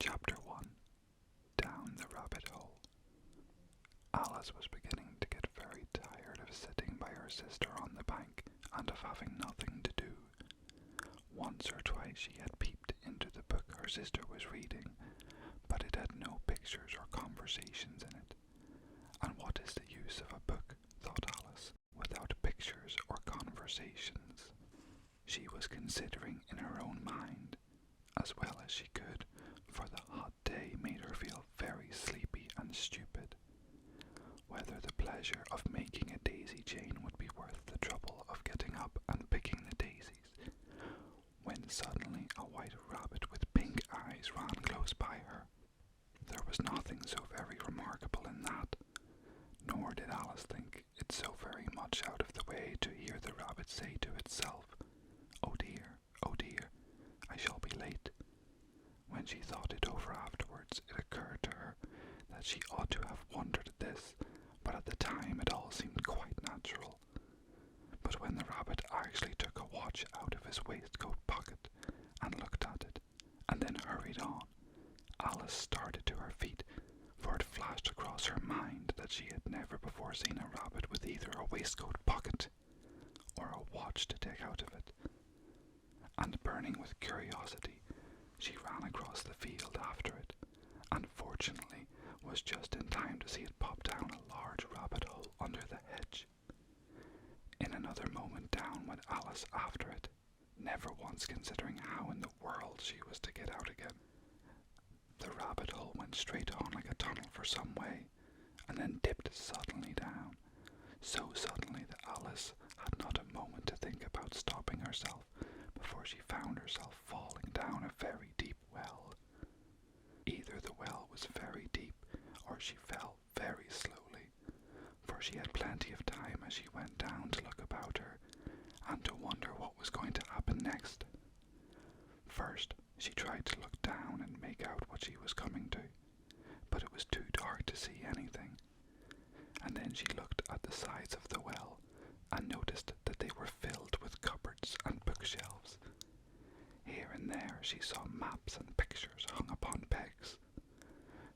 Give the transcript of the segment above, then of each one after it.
Chapter 1. Down the Rabbit Hole. Alice was beginning to get very tired of sitting by her sister on the bank and of having nothing to do. Once or twice she had peeped into the book her sister was reading, but it had no pictures or conversations in it. And what is the use of a book, thought Alice, without pictures or conversations? She was considering in her own mind, as well as she could, for the hot day made her feel very sleepy and stupid, whether the pleasure of making a daisy chain would be worth the trouble of getting up and picking the daisies, when suddenly a white rabbit with pink eyes ran close by her. There was nothing so very remarkable in that, nor did Alice think it so very much out of the way to hear the rabbit say to itself, oh dear, I shall be late." When she thought it over afterwards, it occurred to her that she ought to have wondered at this, but at the time it all seemed quite natural. But when the rabbit actually took a watch out of his waistcoat pocket and looked at it, and then hurried on, Alice started to her feet, for it flashed across her mind that she had never before seen a rabbit with either a waistcoat pocket or a watch to take out of it. And burning with curiosity, she ran across the field after it, and fortunately was just in time to see it pop down a large rabbit hole under the hedge. In another moment down went Alice after it, never once considering how in the world she was to get out again. The rabbit hole went straight on like a tunnel for some way, and then dipped suddenly down, so suddenly that Alice had not a moment to think about stopping herself before she found herself falling down a very deep well. Either the well was very deep, or she fell very slowly, for she had plenty of time as she went down to look about her, and to wonder what was going to happen next. First, she tried to look down and make out what she was coming to, but it was too dark to see anything. And then she looked at the sides of the well, and noticed that they were filled with cupboards and bookshelves. Here and there she saw maps and pictures hung upon pegs.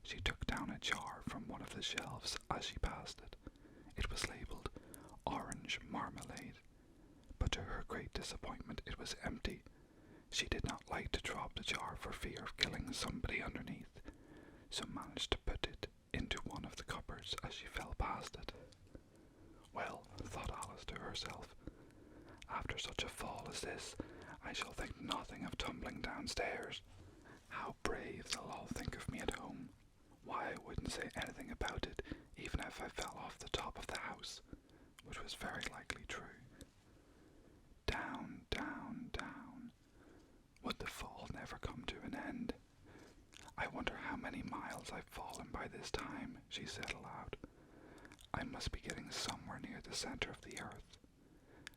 She took down a jar from one of the shelves as she passed it. It was labelled orange marmalade, but to her great disappointment it was empty. She did not like to drop the jar for fear of killing somebody underneath, so managed to put it into one of the cupboards as she fell past it. Well, thought Alice to herself, after such a fall as this, I shall think nothing of tumbling downstairs. How brave they'll all think of me at home. Why, I wouldn't say anything about it, even if I fell off the top of the house, which was very likely true. Down, down, down. Would the fall never come to an end? I wonder how many miles I've fallen by this time, she said aloud. I must be getting somewhere near the center of the earth.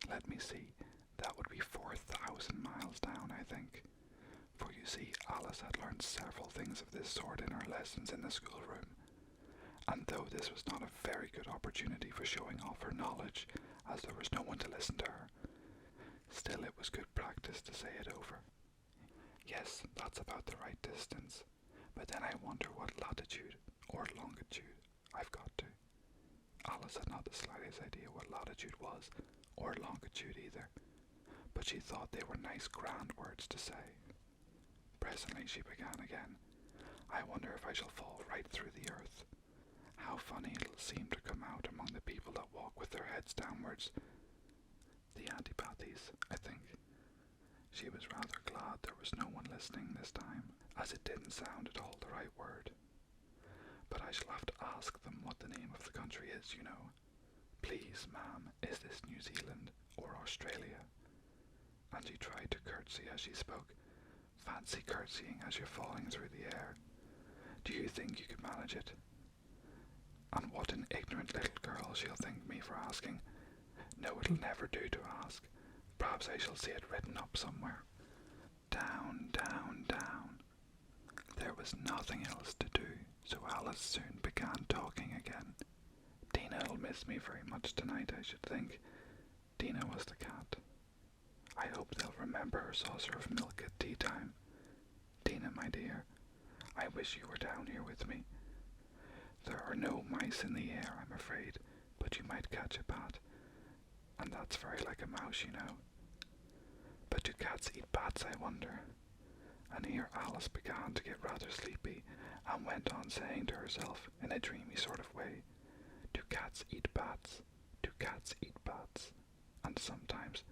Let me see, that would be 4,000 miles down, I think. For you see, Alice had learned several things of this sort in her lessons in the schoolroom, and though this was not a very good opportunity for showing off her knowledge, as there was no one to listen to her, still it was good practice to say it over. Yes, that's about the right distance, but then I wonder what latitude or longitude I've got to. Alice had not the slightest idea what latitude was, or longitude either, but she thought they were nice grand words to say. Presently she began again. I wonder if I shall fall right through the earth. How funny it'll seem to come out among the people that walk with their heads downwards. The antipathies, I think. She was rather glad there was no one listening this time, as it didn't sound at all the right word. But I shall have to ask them what the name of the country is, you know. Please, ma'am, is this New Zealand or Australia? And she tried to curtsy as she spoke. Fancy curtsying as you're falling through the air. Do you think you could manage it? And what an ignorant little girl she'll think me for asking. No, it'll never do to ask. Perhaps I shall see it written up somewhere. Down, down, down. There was nothing else to do, so Alice soon began talking again. Dinah'll miss me very much tonight, I should think. Dinah was the cat. I hope they'll remember her saucer of milk at tea time. Dinah, my dear, I wish you were down here with me. There are no mice in the air, I'm afraid, but you might catch a bat, and that's very like a mouse, you know. But do cats eat bats, I wonder? And here Alice began to get rather sleepy, and went on saying to herself in a dreamy sort of way, do cats eat bats? Do cats eat bats? And sometimes,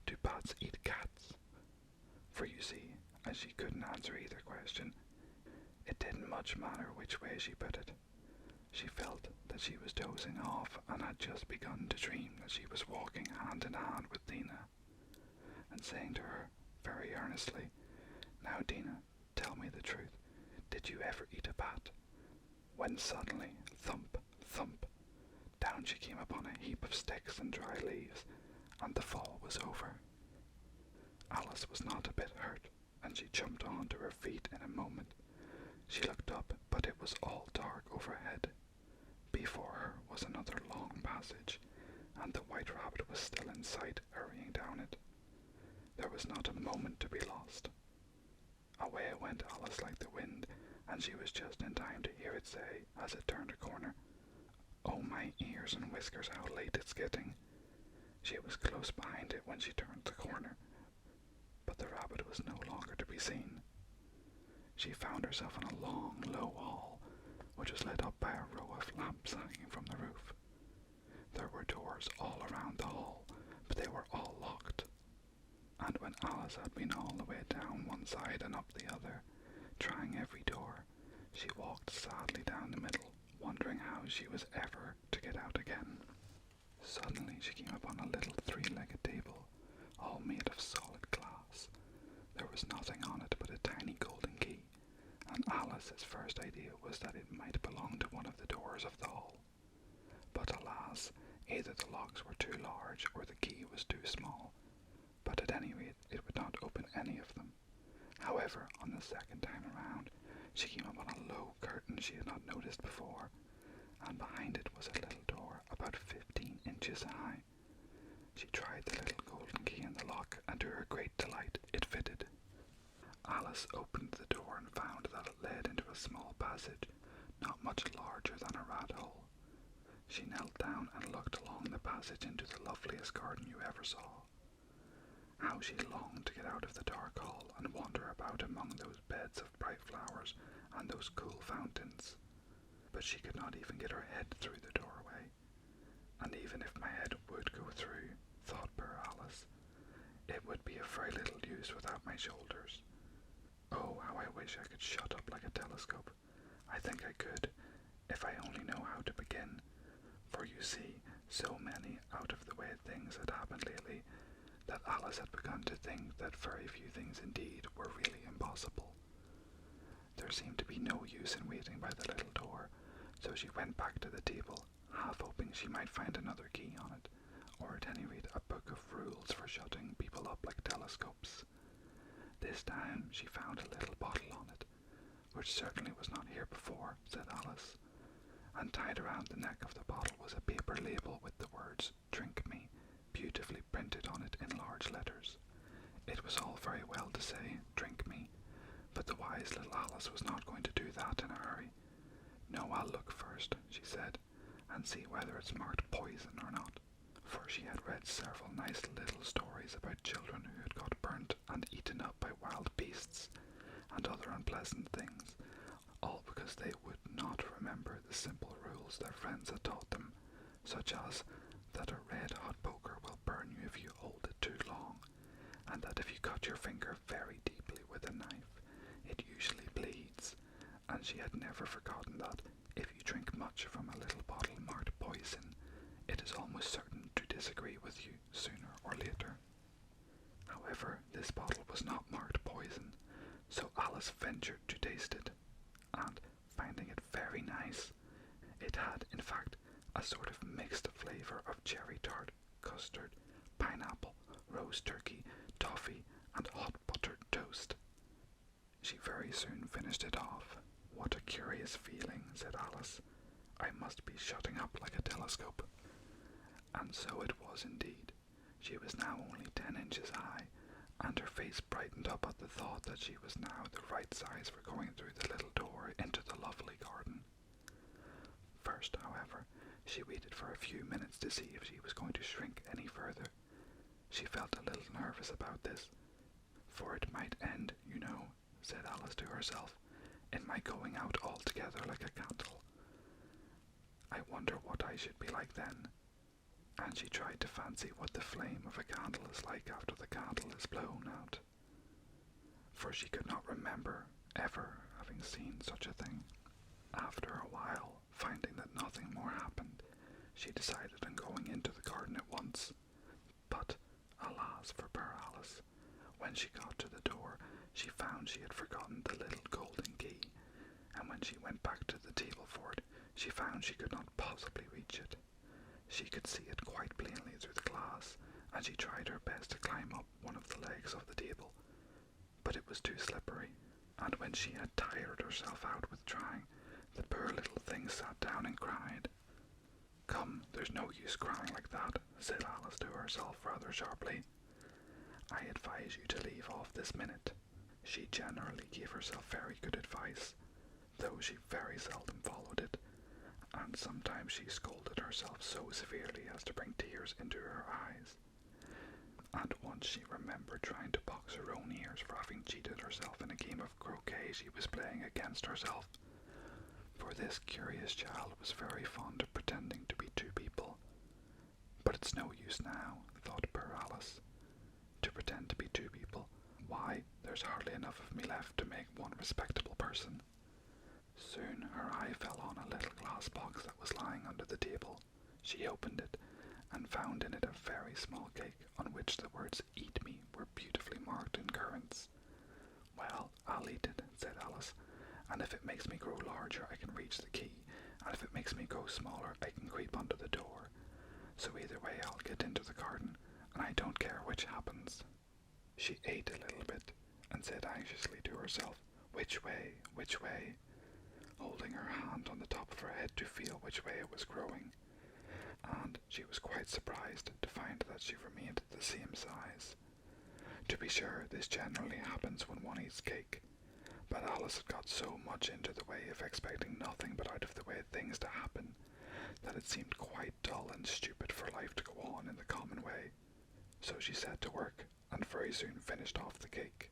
do bats eat cats? For you see, as she couldn't answer either question, it didn't much matter which way she put it. She felt that she was dozing off and had just begun to dream that she was walking hand in hand with Dina, and saying to her very earnestly, now Dina, tell me the truth, did you ever eat a bat? When suddenly, thump, thump, down she came upon a heap of sticks and dry leaves, and the fall was over. Alice was not a bit hurt, and she jumped on to her feet in a moment. She looked up, but it was all dark overhead. Before her was another long passage, and the White Rabbit was still in sight, hurrying down it. There was not a moment to be lost. Away went Alice like the wind, and she was just in time to hear it say, as it turned a corner, "Oh, my ears and whiskers, how late it's getting." She was close behind it when she turned the corner, but the rabbit was no longer to be seen. She found herself in a long, low hall, which was lit up by a row of lamps hanging from the roof. There were doors all around the hall, but they were all locked. And when Alice had been all the way down one side and up the other, trying every door, she walked sadly down the middle, wondering how she was ever to get out again. Suddenly she came upon a little three-legged table, all made of solid glass. There was nothing on it but a tiny golden key, and Alice's first idea was that it might belong to one of the doors of the hall. But alas, either the locks were too large or the key was too small, but at any rate it would not open any of them. However, on the second time around, she came upon a low curtain she had not noticed before, and behind it was a little door about 15 inches high. She tried the little golden key in the lock, and to her great delight it fitted. Alice opened the door and found that it led into a small passage, not much larger than a rat hole. She knelt down and looked along the passage into the loveliest garden you ever saw. How she longed to get out of the dark hall and wander about among those beds of bright flowers and those cool fountains. But she could not even get her head through the doorway. And even if my head would go through, thought poor Alice, it would be of very little use without my shoulders. Oh, how I wish I could shut up like a telescope. I think I could, if I only know how to begin. For you see, so many out-of-the-way things had happened lately, that Alice had begun to think that very few things indeed were really impossible. There seemed to be no use in waiting by the little door, so she went back to the table, half hoping she might find another key on it, or at any rate a book of rules for shutting people up like telescopes. This time she found a little bottle on it, which certainly was not here before, said Alice, and tied around the neck of the bottle was a paper label with the words, "Drink me," beautifully printed on it in large letters. It was all very well to say, "Drink me," but the wise little Alice was not going to do that in a hurry. "No, I'll look first," she said, "and see whether it's marked poison or not," for she had read several nice little stories about children who had got burnt and eaten up by wild beasts and other unpleasant things, all because they would not remember the simple rules their friends had taught them, such as that a red-hot poker will burn you if you hold it too long, and that if you cut your finger very deeply with a knife, it usually bleeds, and she had never forgotten that if you drink much from a little bottle marked poison, it is almost certain to disagree with you sooner or later. However, this bottle was not marked poison, so Alice ventured to taste it, and, finding it very nice, it had, in fact, a sort of mixed flavour of cherry tart, custard, pineapple, roast turkey, toffee, and hot buttered toast. She very soon finished it off. "What a curious feeling," said Alice. "I must be shutting up like a telescope." And so it was indeed. She was now only 10 inches high, and her face brightened up at the thought that she was now the right size for going through the little door her into the lovely garden. First, however, she waited for a few minutes to see if she was going to shrink any further. She felt a little nervous about this, for it might end, you know, said Alice to herself, in my going out altogether like a candle. I wonder what I should be like then. And she tried to fancy what the flame of a candle is like after the candle is blown out, for she could not remember ever having seen such a thing. After a while, finding that nothing more happened, she decided on going into the garden at once. But, alas for poor Alice, when she got to the door, she found she had forgotten the little golden key, and when she went back to the table for it, she found she could not possibly reach it. She could see it quite plainly through the glass, and she tried her best to climb up one of the legs of the table, but it was too slippery, and when she had tired herself out with trying, the poor little thing sat down and cried. Come, there's no use crying like that, said Alice to herself rather sharply. I advise you to leave off this minute. She generally gave herself very good advice, though she very seldom followed it, and sometimes she scolded herself so severely as to bring tears into her eyes. And once she remembered trying to box her own ears for having cheated herself in a game of croquet she was playing against herself. For this curious child was very fond of pretending to be two people. But it's no use now, thought poor Alice, to pretend to be two people. Why, there's hardly enough of me left to make one respectable person. Soon her eye fell on a little glass box that was lying under the table. She opened it, and found in it a very small cake on which the words "Eat me" were beautifully marked in currants. Well, I'll eat it, said Alice, and if it makes me grow larger I can reach the key, and if it makes me grow smaller I can creep under the door. So either way I'll get into the garden, and I don't care which happens. She ate a little bit, and said anxiously to herself, which way, holding her hand on the top of her head to feel which way it was growing, and she was quite surprised to find that she remained the same size. To be sure, this generally happens when one eats cake, but Alice had got so much into the way of expecting nothing but out of the way things to happen, that it seemed quite dull and stupid for life to go on in the common way. So she set to work, and very soon finished off the cake.